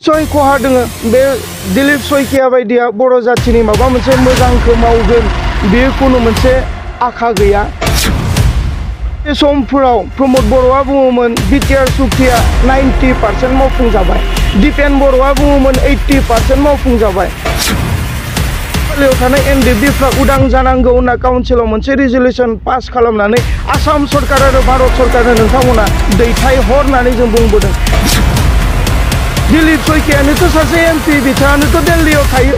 सय खहा दोङो बे दिलीप सयकिया बायदिया बर' जाथिनि माबा मोनसे मोजांखौ मावगोन बे कुनु मोनसे आखा गैया। बे समफोराव प्रमद बर'आ बुङोमोन बिटिआर सुक्तिया 90% मावफुंजाबाय, दीपेन बर'आ बुङोमोन 80% मावफुंजाबाय। थानाय एनडिएफबिफ्रा उदां जानांगौ होनना काउन्सिलाव मोनसे रिजलिउसन पास खालामनानै आसाम सरकार आरो भारत सरकारनो नोंथांमोना दैथायहरनानै जों बुंबोदों। दिलीप सयकियानोथ' सासे एमपि, बिथाङानोथ' दिल्लीयाव थायो।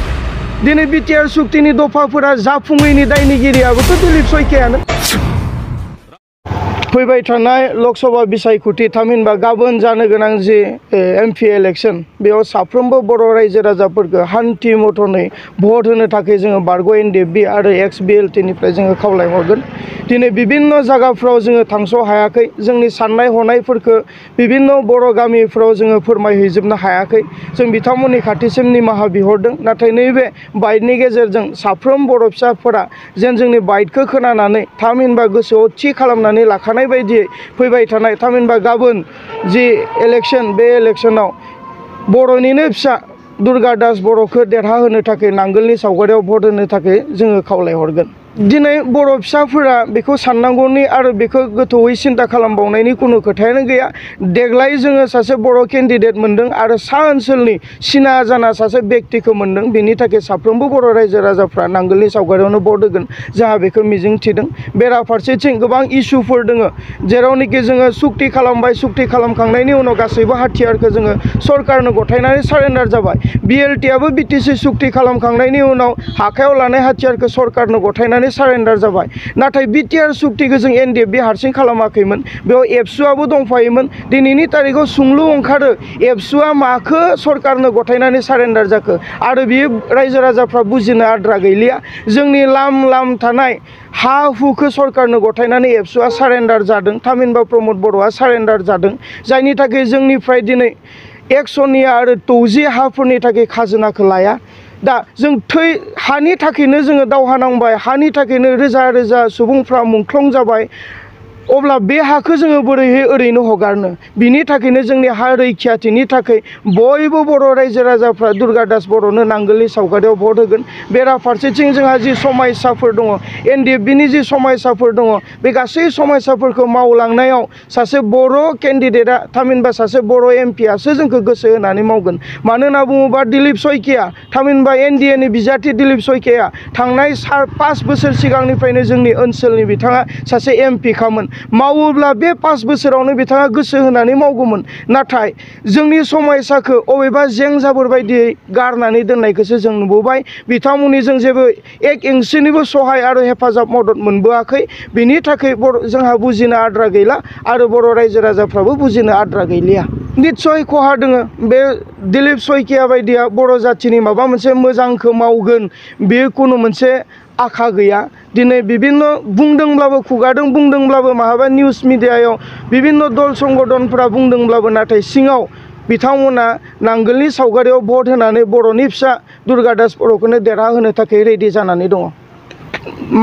दिनै बिटिआर सुक्तिनि दफाफोरा जाफुङैनि दायनिगिरियाबोथ' दिलीप सयकियानो। फैबाय थानाय लकसभा बिसायख'थि थामहिनबा गाबोन जानो गोनां जि एमपि इलेक्शन बेयाव साफ्रोमबो बर' रायजो राजाफोरखौ हान्थि मथनै भट होनो थाखाय जोङो बारग' एनडिएफबि आरो एक्स बिएलटिनिफ्राय जोङो खावलायहरगोन। दिनै बिभिन्न जायगाफ्राव जोङो थांस' हायाखै, जोंनि साननाय हनायफोरखौ बिभिन्न बर' गामिफ्राव जोङो फोरमायहैजोबनो हायाखै। जों बिथांमोननि खाथिसिम निमाहा बिहरदों। नाथाय नैबे बाइटनि गेजेरजों साफ्रोम बर' फिसाफोरा जेन जोंनि बाइटखौ खोनानानै थामहिनबा गोसोआव थि खालामनानै लाखानाय बायदियै फैबाय थानाय थामहिनबा गाबोन जि इलेक्शन बे इलेक्शनाव बर'निनो फिसा दुर्गा दास बर'खौ देरहाहोनो थाखाय नांगोलनि सावगारियाव भट होनो थाखाय जोङो खावलायहरगोन। दिनै बर' फिसाफोरा बेखौ साननांगौनि आरो बेखौ गोथौयै सिन्ता खालामबावनायनि खुनु खोथायानो गैया। देग्लाय जोङो सासे बर' केन्डिडेट मोन्दों आरो सा ओनसोलनि सिना जाना सासे बेक्तिखौ मोन्दों। बेनि थाखाय साफ्रोमबो बर' रायजो राजाफ्रा नांगोलनि सावगारियावनो भट होगोन जोंहा बेखौ मिजिं थिदों। बेराफारसेथिं गोबां इस्युफोर दङ जेरावनोखि जोङो सुक्ति खालामबाय, सुक्ति खालामखांनायनि उनाव गासैबो हाथियारखौ जोङो सरकारनो गथायनानै सारेन्डार जाबाय। बिएलटिआबो बिटिसि सुक्ति खालामखांनायनि उनाव आखायाव लानाय हाथियारखौ सरकारनो गथायनानै सारेन्डार जाबाय। नाथाय बिटिआर सुक्तिखौ जों एनडिएफबि हारसिं खालामाखैमोन, बेयाव एबसुआबो दंफायोमोन। दिनैनि तारिखाव सोंलु ओंखारो एबसुआ माखो सरकारनो गथायनानै सारेन्डार जाखो आरो बियो रायजो राजाफ्रा बुजिनो आद्रा गैलिया। जोंनि लाम थानाय हा हुखौ सरकारनो गथायनानै एबसुआ सारेन्डार जादों, थामहिनबा प्रमद बर'आ सारेन्डार जादों, जायनि थाखाय जोंनिफ्राय दिनै 100 आरो 30 हाफोरनि थाखाय खाजोनाखौ लाया। दा जों हानि थाखायनो जोङो दावहा नांबाय, हानि थाखायनो रोजा रोजा सुबुंफ्रा मुंख्लं जाबाय। अब्ला बे हाखौ जोङो बोरैहाय ओरैनो हगारनो? बिनि थाखायनो जोंनि हा रैखाथिनि थाखाय बयबो बर' रायजो राजाफ्रा दुर्गा दास बर'नो नांगोलनि सावगारियाव भट होगोन। बेराफारसेथिं जोंहा जि समस्याफोर दङ, एनडिएफबिनि जि समस्याफोर दङ, बे गासै समस्याफोरखौ मावलांनायाव सासे बर' केन्डिडेटआ थामहिनबा सासे बर' एमपिआसो जोंखौ गोसो होनानै मावगोन। मानो होनना बुङोबा दिलीप सयकिया थामहिनबा एनडिएनि बिजाथि दिलीप सयकिया थांनाय 5 बोसोर सिगांनिफ्रायनो जोंनि ओनसोलनि बिथाङा सासे एमपिखामोन। मावोब्ला बे 5 बोसोरावनो बिथाङा गोसो होनानै मावगौमोन। नाथाय जोंनि समस्याखौ अबेबा जें जाबोर बायदियै गारनानै दोननायखौसो जों नुबोबाय। बिथांमोननि जों जेबो एक इंसिनिबो सहाय आरो हेफाजाब मदद मोनबोआखै। बिनि थाखाय जोंहा बुजिनो आद्रा गैला आरो बर' रायजो राजाफ्राबो बुजिनो आद्रा गैलिया। निस्सय खहा दोङो बे दिलीप सयकिया बायदिया बर' जाथिनि माबा मोनसे मोजांखौ मावगोन बे कुनु मोनसे आखा गैया। दिनै बिभिन्न बुंदोंब्लाबो खुगादों बुंदोंब्लाबो माहाबा निउस मिडियायाव बिभिन्न दल संगठनफोरा बुंदोंब्लाबो नाथाय सिङाव बिथांमोना नांगोलनि सावगारियाव भट होनानै बर'नि फिसा दुर्गा दास बर'खौनो देरहाहोनो थाखाय रेडि जानानै दङ।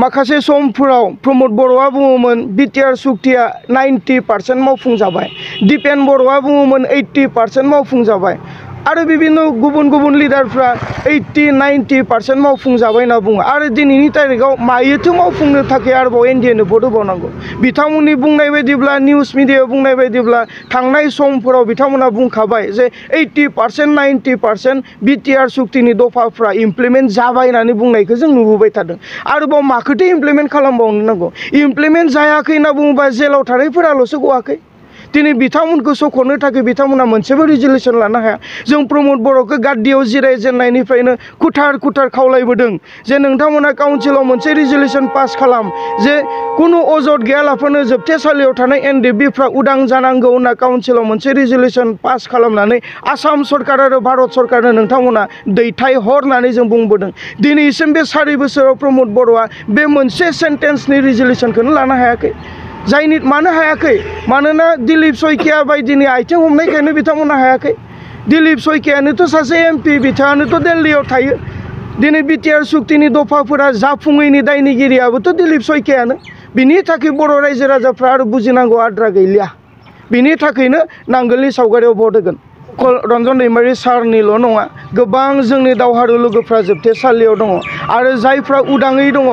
माखासे समफोराव प्रमद बर'आ बुङोमोन बिटिआर सुक्तिया 90% मावफुंजाबाय, दीपेन बर'आ बुङोमोन 80% मावफुंजाबाय आरो बिभिन्न गुबुन लिडारफ्रा 80-90% मावफुंजाबाय होनना बुङो। आरो दिनैनि तारिखाव मायोथो मावफुंनो थाखाय आरोबाव एनडिएनो भट होबावनांगौ? बिथांमोननि बुंनाय बायदिब्ला निउस मिडियायाव बुंनाय बायदिब्ला थांनाय समफोराव बिथांमोना बुंखाबाय जे 80-90% बिटिआर सुक्तिनि दफाफ्रा इमप्लिमेन्ट जाबाय होननानै बुंनायखौ जों नुबोबाय थादों। आरोबाव माखौथो इमप्लिमेन्ट खालामबावनो नांगौ? इमप्लिमेन्ट जायाखै होनना बुङोबा जेलाव थानायफोराल'सो गवाखै। दिनै बिथांमोनखौ सख'नो थाखाय बिथांमोना मोनसेबो रिजलिउसन लानो हाया। जों प्रमद बर'खौ गाद्दियाव जिरायजेननायनिफ्रायनो कुटार खावलायबोदों जे नोंथांमोना काउन्सिलाव मोनसे रिजलिउसन पास खालाम जे कुनु अजद गैयालाफानो जोबथेसालियाव थानाय एनडिएफबिफ्रा उदां जानांगौ होनना काउन्सिलाव मोनसे रिजलिउसन पास खालामनानै आसाम सरकार आरो भारत सरकारनो नोंथांमोना दैथायहरनानै जों बुंबोदों। दिनैसिम बे 4 बोसोराव प्रमद बर'आ बे मोनसे सेन्टेन्सनि रिजलिउसनखौनो लानो हायाखै। मानो हायाखै? मानोना दिलीप सयकिया बायदिनि आथिं हमनायखायनो बिथांमोना हायाखै। दिलीप सयकियानोथ' सासे एमपि, बिथाङानोथ' दिल्लीयाव थायो। दिनै बिटिआर सुक्तिनि दफाफोरा जाफुङैनि दायनिगिरियाबोथ' दिलीप सयकियानो। बिनि थाखाय बर' रायजो राजाफ्रा आरो बुजिनांगौ आद्रा गैलिया। बिनि थाखायनो नांगोलनि सावगारियाव भट होगोन। रन्जन दैमारि सारनिल' नङा गोबां जोंनि दावहारु लोगोफ्रा जोबथेसालियाव दङ आरो जायफ्रा उदाङै दङ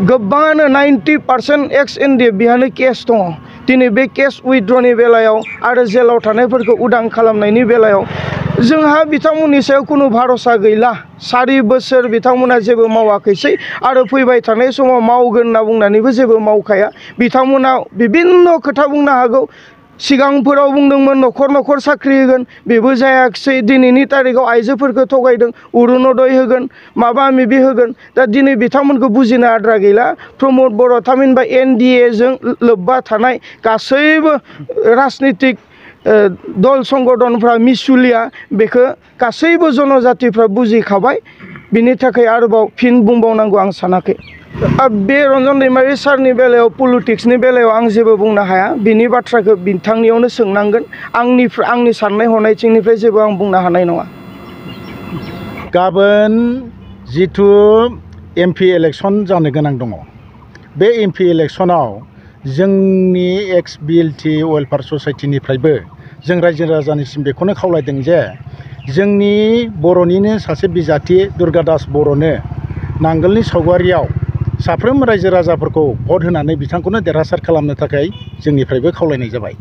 गोबाङानो 90% एक्स एनडिएफबिहानो केस दङ दिनै बे केस उइथड्रनि बेलायाव आरो जेलाव थानायफोरखौ उदां खालामनायनि बेलायाव जोंहा बिथांमोननि सायाव खुनु भरसा गैला 4 बोसोर बिथांमोना जेबो मावाखैसै आरो फैबाय थानाय समाव मावगोन होनना बुंनानैबो जेबो मावखाया बिथांमोना बिभिन्न खोथा बुंनो हागौ सिगांफोराव बुंदोंमोन न'खर न'खर साख्रि होगोन बेबो जायाखिसै दिनैनि तारिखाव आइजोफोरखौ थगायदों अरुणोदय होगोन माबा माबि होगोन दा दिनै बिथांमोनखौ बुजिनो आद्रा गैला प्रमद बर' थामहिनबा एनडिएजों लोब्बा थानाय गासैबो राजनितिक दल संगठनफ्रा मिसुलिया बेखौ गासैबो जनजातिफ्रा बुजिखाबाय बिनि थाखाय आरोबाव फिन बुंबावनांगौ आं सानाखै बे रन्जन दैमारि सारनि बेलायाव पलिटिक्सनि बेलायाव आं जेबो बुंनो हाया बिनि बाथ्राखौ बिथांनियावनो सोंनांगोन आंनि साननाय हनायथिंनिफ्राय जेबो आं बुंनो हानाय नङा गाबोन जिथु एमपि इलेक्सन जानो गोनां दङ बे एमपि इलेक्सनाव जोंनि एक्स बिएलटि वेलफेयार ससाइटिनिफ्रायबो जों रायजो राजानिसिम बेखौनो खावलायदों जे जोंनि बर'निनो सासे बिजाथि दुर्गा दास बर'नो नांगोलनि सावगारियाव साफ्रोम रायजो राजाफोरखौ भट होनानै बिथांखौनो देरहासार खालामनो थाखाय जोंनिफ्रायबो खावलायनाय जाबाय।